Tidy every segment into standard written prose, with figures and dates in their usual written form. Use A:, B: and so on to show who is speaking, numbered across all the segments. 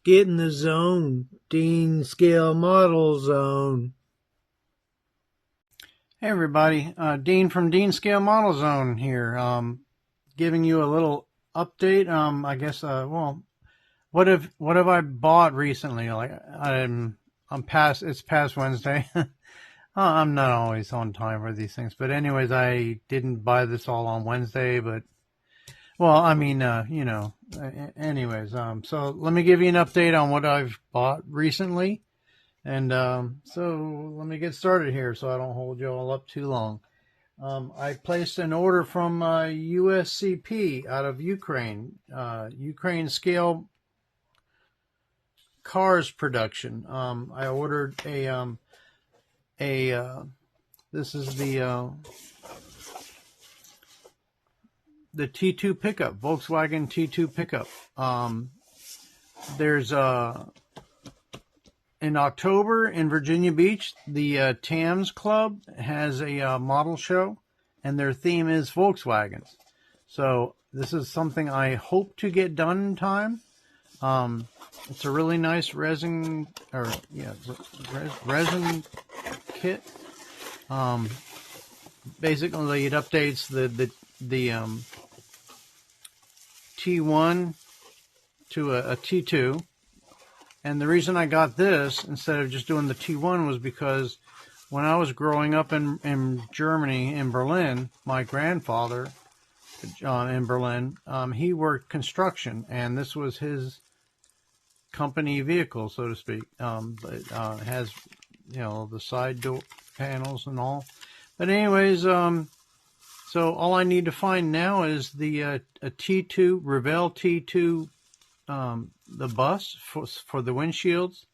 A: Get in the zone. Dean Scale Model Zone.
B: Hey everybody, Dean from Dean Scale Model Zone here, giving you a little update. I guess, what have I bought recently? Like I'm past. It's past Wednesday. I'm not always on time for these things, but anyways, I didn't buy this all on Wednesday, but well, I mean, anyways, so let me give you an update on what I've bought recently. And so let me get started here so I don't hold you all up too long. I placed an order from USCP out of Ukraine, Ukraine Scale Cars Production. I ordered this is the T2 pickup, Volkswagen T2 pickup. There's in October in Virginia Beach, the TAMS Club has a model show, and their theme is Volkswagens. So this is something I hope to get done in time. It's a really nice resin resin kit. Basically, it updates the T1 to a T2. And the reason I got this instead of just doing the T1 was because when I was growing up in Germany, in Berlin, my grandfather in Berlin, he worked construction, and this was his company vehicle, so to speak. It has, the side door panels and all. But anyways, so all I need to find now is the a T2, Revell T2, the bus for the windshields,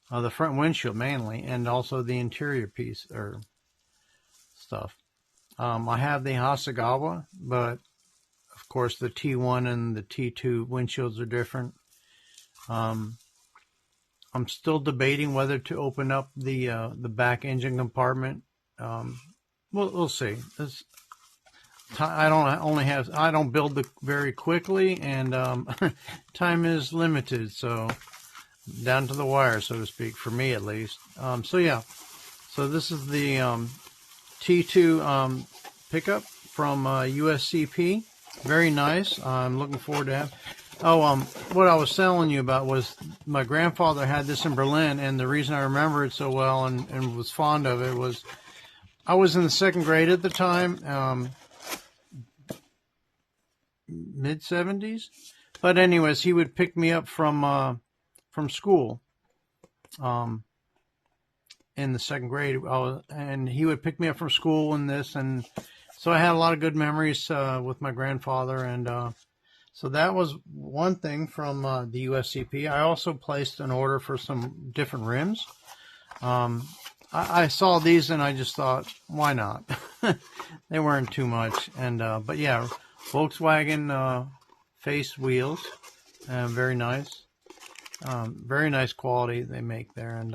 B: the front windshield mainly, and also the interior piece or stuff. I have the Hasegawa, but of course the T1 and the T2 windshields are different. I'm still debating whether to open up the back engine compartment. We'll see. I don't build very quickly, and time is limited, so down to the wire, so to speak, for me at least. So this is the T2 pickup from USCP. Very nice. I'm looking forward to have. What I was telling you about was my grandfather had this in Berlin, and the reason I remember it so well and was fond of it was I was in the second grade at the time. Mid-70s, but anyways, he would pick me up from school in the second grade, and he would pick me up from school in this, and so I had a lot of good memories with my grandfather, and so that was one thing from the USCP. I also placed an order for some different rims. I saw these and I just thought, why not? They weren't too much, and but yeah, Volkswagen face wheels, very nice quality they make there, and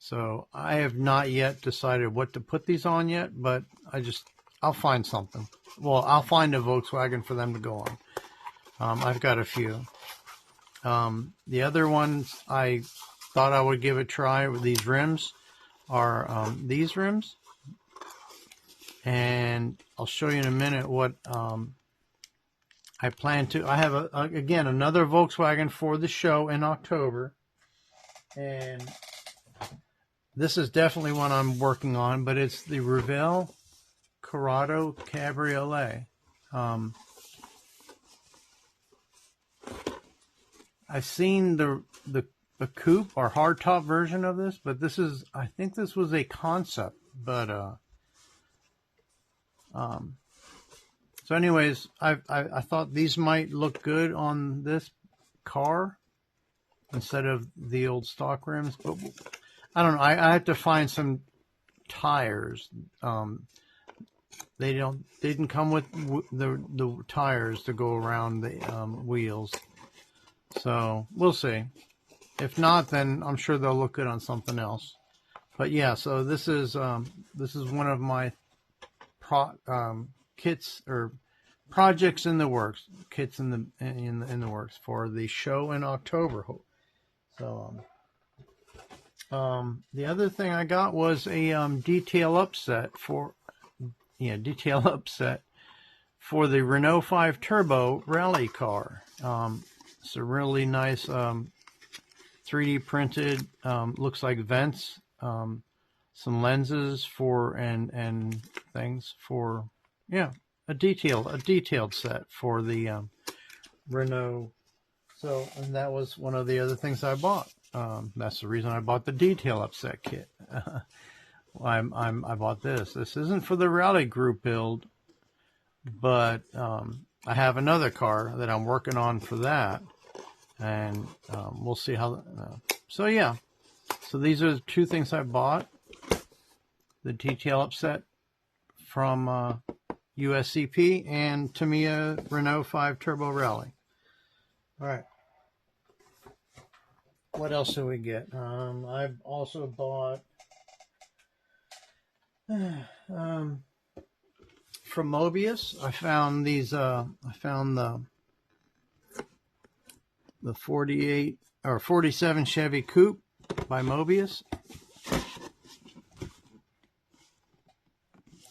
B: so I have not yet decided what to put these on yet, but I'll find something. Well, I'll find a Volkswagen for them to go on. I've got a few. The other ones I thought I would give a try with these rims are these rims. And I'll show you in a minute what I plan to. I have, again, another Volkswagen for the show in October. And this is definitely one I'm working on, but it's the Revell Corrado Cabriolet. I've seen the coupe or hardtop version of this, but I think this was a concept, but so anyways, I thought these might look good on this car instead of the old stock rims, but I don't know. I have to find some tires. They didn't come with the tires to go around the wheels, so we'll see. If not, then I'm sure they'll look good on something else. But yeah, so this is one of my kits or projects in the works, kits in the works for the show in October. So the other thing I got was a detail upset for for the Renault 5 Turbo rally car. It's a really nice 3D printed, looks like vents, some lenses for and things for, yeah, a detailed set for the Renault. So, and that was one of the other things I bought. That's the reason I bought the detail upset kit. I bought this. This isn't for the rally group build, but I have another car that I'm working on for that, and we'll see how. So yeah, so these are the two things I bought: the detail upset from USCP and Tamiya Renault 5 Turbo Rally. All right. What else do we get? I've also bought from Mobius. I found these. I found the 48 or 47 Chevy Coupe by Mobius.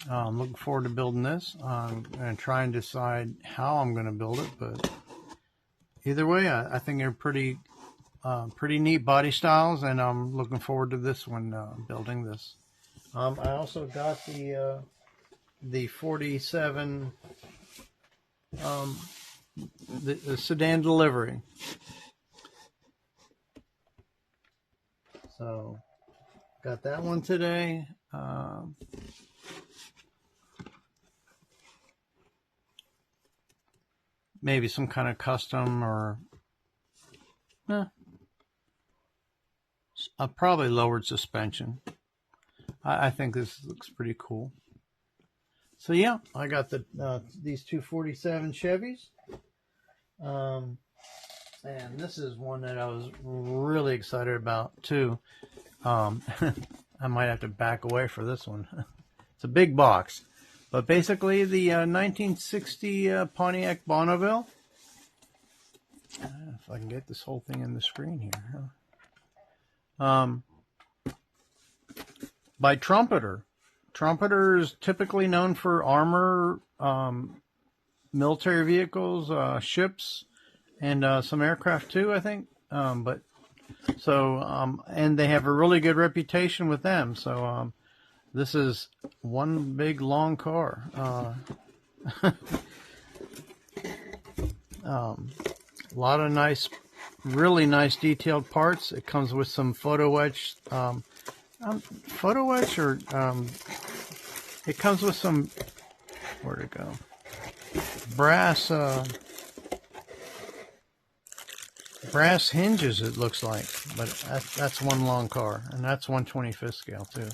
B: I'm looking forward to building this. I'm going to try and decide how I'm going to build it, but either way, I think they're pretty neat body styles, and I'm looking forward to this one, building this. I also got the 47 the Sedan delivery. So got that one today. Maybe some kind of custom or probably lowered suspension. I think this looks pretty cool. So yeah, I got these 247 Chevys. And this is one that I was really excited about too. I might have to back away for this one. It's a big box. But basically the 1960 Pontiac Bonneville. If I can get this whole thing in the screen here. By Trumpeter. Trumpeter is typically known for armor, military vehicles, ships, and some aircraft too, I think. And they have a really good reputation with them. So this is one big long car. A lot of nice, really nice detailed parts. It comes with some photo etch. It comes with some, where'd it go? Brass hinges, it looks like, but that's one long car, and that's 1/25th scale too.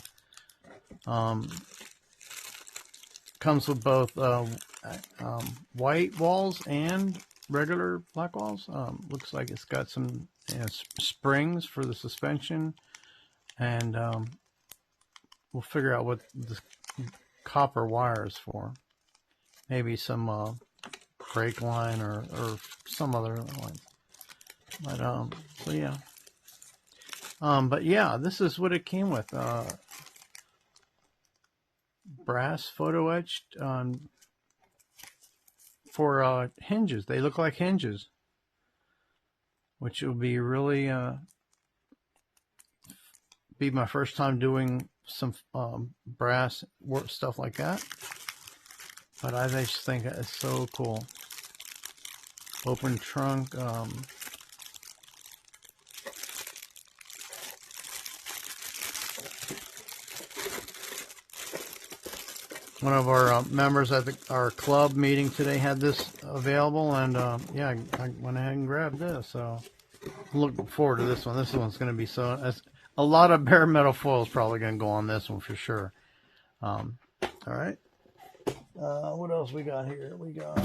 B: Comes with both white walls and regular black walls. Looks like it's got some springs for the suspension, and we'll figure out what the copper wire is for. Maybe some brake line or some other line. But so yeah. But yeah, this is what it came with. Brass photo etched for hinges. They look like hinges, which will be really be my first time doing some brass work stuff like that. But I just think it's so cool. Open trunk. One of our members at our club meeting today had this available, and yeah, I went ahead and grabbed this. So I'm looking forward to this one. This one's going to be a lot of bare metal foil is probably going to go on this one for sure. All right. What else we got here? We got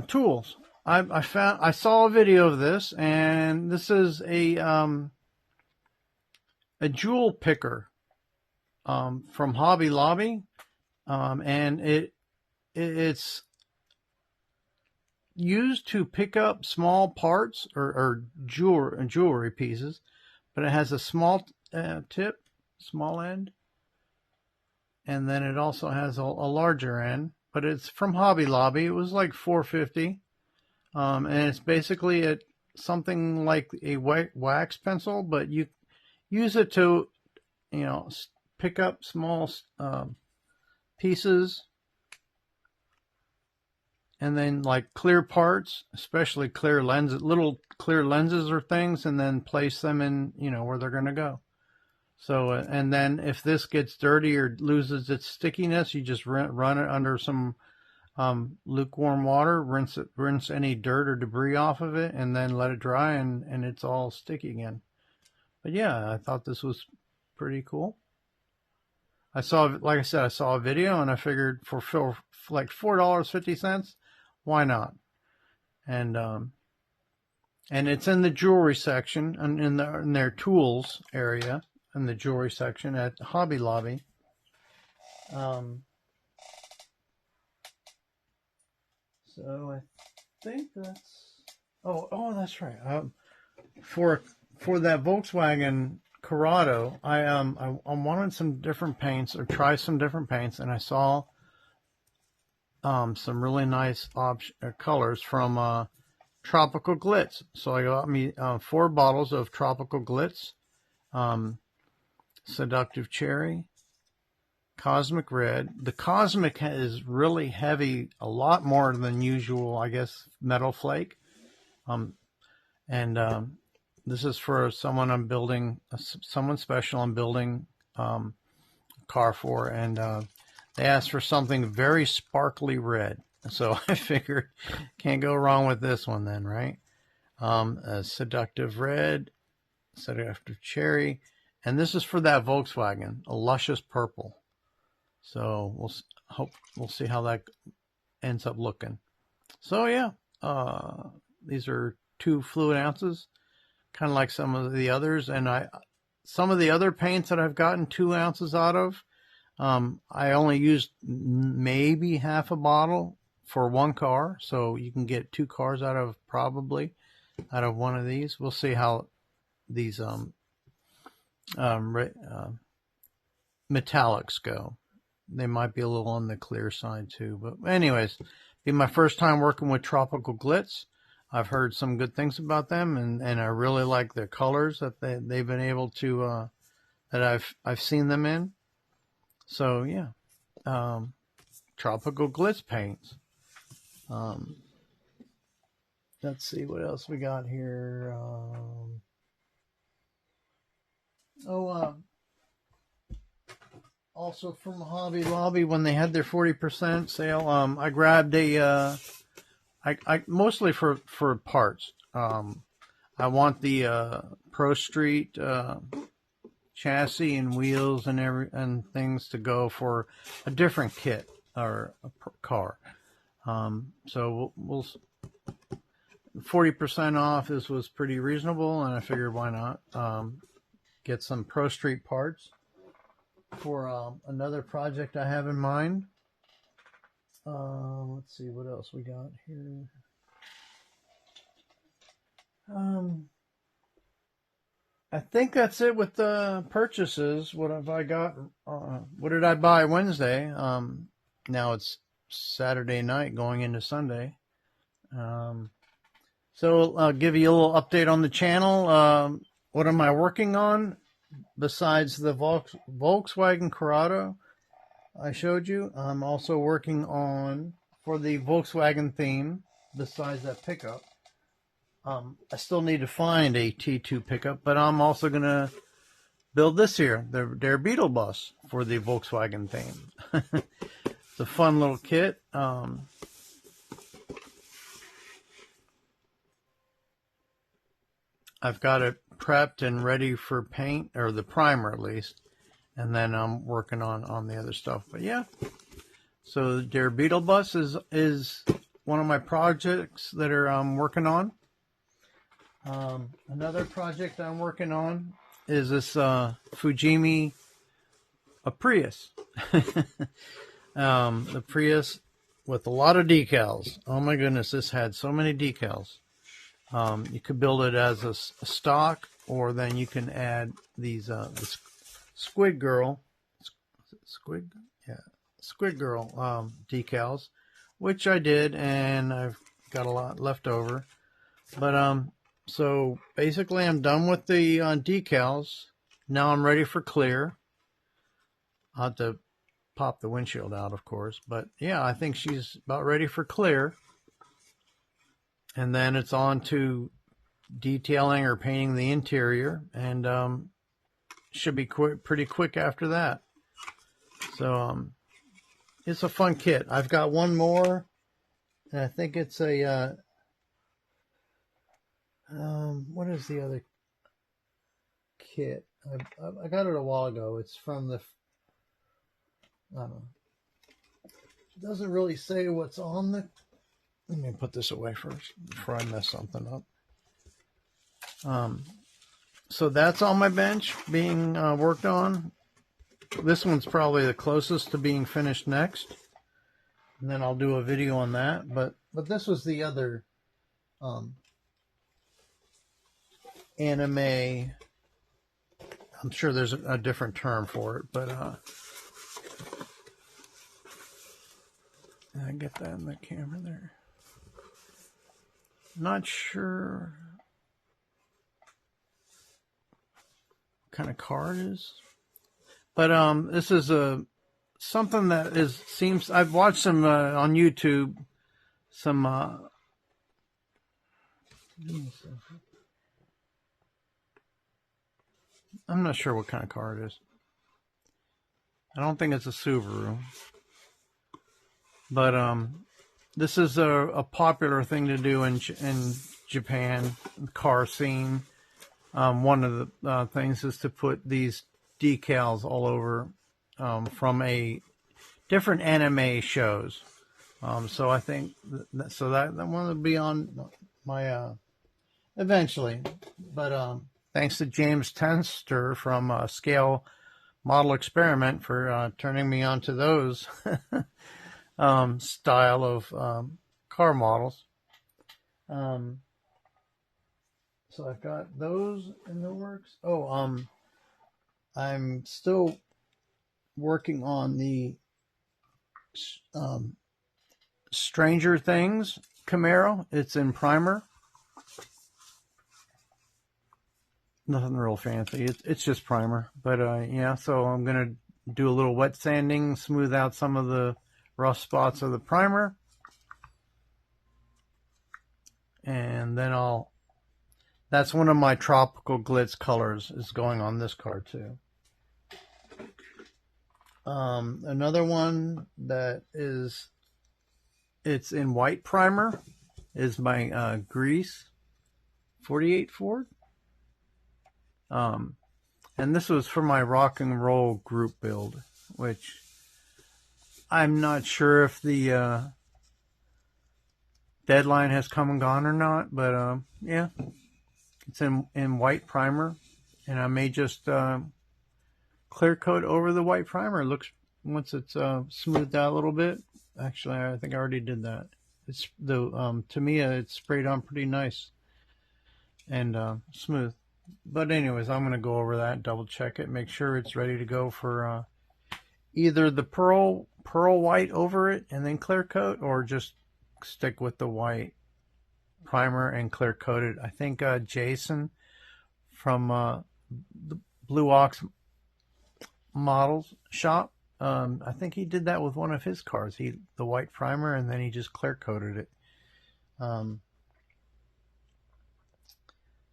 B: tools. I saw a video of this, and this is a jewel picker from Hobby Lobby, and it's used to pick up small parts or jewelry pieces, but it has a small tip, small end, and then it also has a larger end. But it's from Hobby Lobby. It was like $4.50, and it's basically something like a wax pencil, but you use it to, pick up small pieces, and then like clear parts, especially clear lenses, little clear lenses or things, and then place them in, where they're going to go. So, and then if this gets dirty or loses its stickiness, you just run it under some lukewarm water, rinse any dirt or debris off of it, and then let it dry, and it's all sticky again. But yeah, I thought this was pretty cool. Like I said, I saw a video, and I figured for like $4.50, why not? And it's in the jewelry section, and in their tools area, in the jewelry section at Hobby Lobby. So I think that's that's right. For that Volkswagen Corrado, I wanted some different paints, or try some different paints, and I saw some really nice colors from Tropical Glitz. So I got me 4 bottles of Tropical Glitz, Seductive Cherry, Cosmic Red. The Cosmic is really heavy, a lot more than usual, I guess, metal flake. This is for someone I'm building, someone special I'm building a car for, and they asked for something very sparkly red. So I figured can't go wrong with this one then, right? A Seductive Red, Seductive Cherry, and this is for that Volkswagen, a Luscious Purple. So we'll see how that ends up looking. So yeah, these are 2 fluid ounces, kind of like some of the others. And some of the other paints that I've gotten 2 ounces out of, I only used maybe half a bottle for 1 car. So you can get 2 cars probably out of one of these. We'll see how these metallics go. They might be a little on the clear side too. But anyways, be my first time working with Tropical Glitz. I've heard some good things about them, and I really like their colors that they've been able to that I've seen them in. So yeah, Tropical Glitz paints. Let's see what else we got here. Also from Hobby Lobby, when they had their 40% sale, I grabbed I mostly for parts. I want the Pro Street chassis and wheels and things to go for a different kit or a car. So we'll 40% off. This was pretty reasonable, and I figured why not get some Pro Street parts for another project I have in mind. Let's see what else we got here. I think that's it with the purchases. What have I got? What did I buy Wednesday? Now it's Saturday night going into Sunday. So I'll give you a little update on the channel. What am I working on besides the Volkswagen Corrado I showed you? I'm also working on, for the Volkswagen theme, besides that pickup. I still need to find a T2 pickup, but I'm also going to build this here, their Beetle bus for the Volkswagen theme. It's a fun little kit. I've got it prepped and ready for paint, or the primer at least, and then I'm working on the other stuff. But yeah, so their Beetle bus is one of my projects that I'm working on. Another project I'm working on is this Fujimi, a Prius. The Prius with a lot of decals. Oh my goodness, this had so many decals. You could build it as a stock, or then you can add these the Squid Girl, Squid, yeah, Squid Girl decals, which I did, and I've got a lot left over. But so basically, I'm done with the decals. Now I'm ready for clear. I'll have to pop the windshield out, of course, but yeah, I think she's about ready for clear. And then it's on to detailing or painting the interior, and should be pretty quick after that. So it's a fun kit. I've got one more, and I think it's a what is the other kit? I got it a while ago. It's from the, I don't know. It doesn't really say what's on the. Let me put this away first before I mess something up. So that's on my bench being worked on. This one's probably the closest to being finished next, and then I'll do a video on that. But this was the other anime. I'm sure there's a different term for it, but I get that in the camera there. Not sure what kind of car it is, but this is something that seems. I've watched some on YouTube. Some. I'm not sure what kind of car it is. I don't think it's a Subaru, but this is a popular thing to do in Japan, the car scene. One of the things is to put these decals all over from a different anime shows. So I think that one will be on my eventually. But thanks to James Tenster from Scale Model Experiment for turning me on to those style of car models. So I've got those in the works. Oh, I'm still working on the Stranger Things Camaro. It's in primer. Nothing real fancy. It's just primer. But yeah, so I'm going to do a little wet sanding, smooth out some of the rough spots of the primer. And then that's one of my tropical glitz colors is going on this car too. Another one that it's in white primer is my Grease 48 Ford. And this was for my rock and roll group build, which I'm not sure if the deadline has come and gone or not, but yeah, it's in white primer, and I may just clear coat over the white primer. It looks, once it's smoothed out a little bit. Actually, I think I already did that. It's the Tamiya. It's sprayed on pretty nice and smooth. But anyways, I'm going to go over that, double check it, make sure it's ready to go for either the pearl white over it and then clear coat, or just stick with the white primer and clear coat it. I think Jason from the Blue Ox Models shop, I think he did that with one of his cars. The white primer, and then he just clear coated it.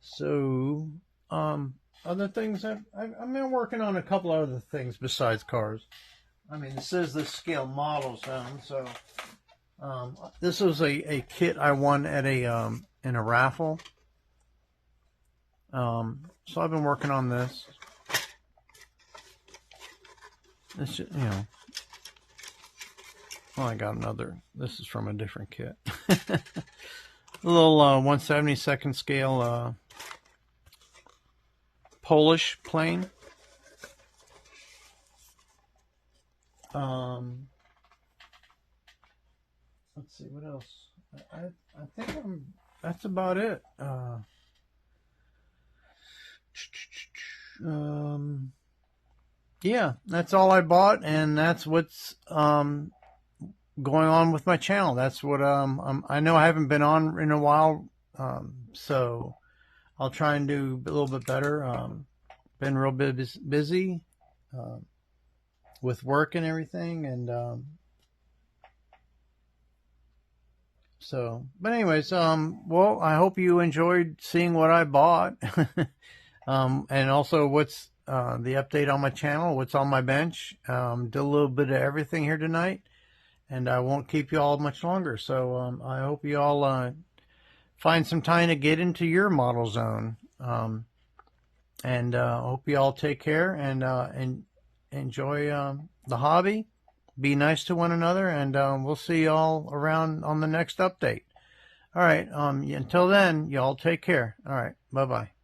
B: So other things, I've been working on a couple other things besides cars. I mean, this is the Scale Model Zone, so this was a kit I won at in a raffle. So I've been working on this. It's just, well, I got another. This is from a different kit. A little 1/72 scale Polish plane. let's see what else. I think that's about it. Yeah, that's all I bought, and that's what's going on with my channel. That's what I know I haven't been on in a while, so I'll try and do a little bit better. Been real bit busy with work and everything, and so. But anyways, well, I hope you enjoyed seeing what I bought, and also what's the update on my channel, what's on my bench. Did a little bit of everything here tonight, and I won't keep you all much longer. So I hope you all find some time to get into your model zone. And hope you all take care and enjoy the hobby. Be nice to one another, and we'll see you all around on the next update. All right. Until then, y'all take care. All right. Bye-bye.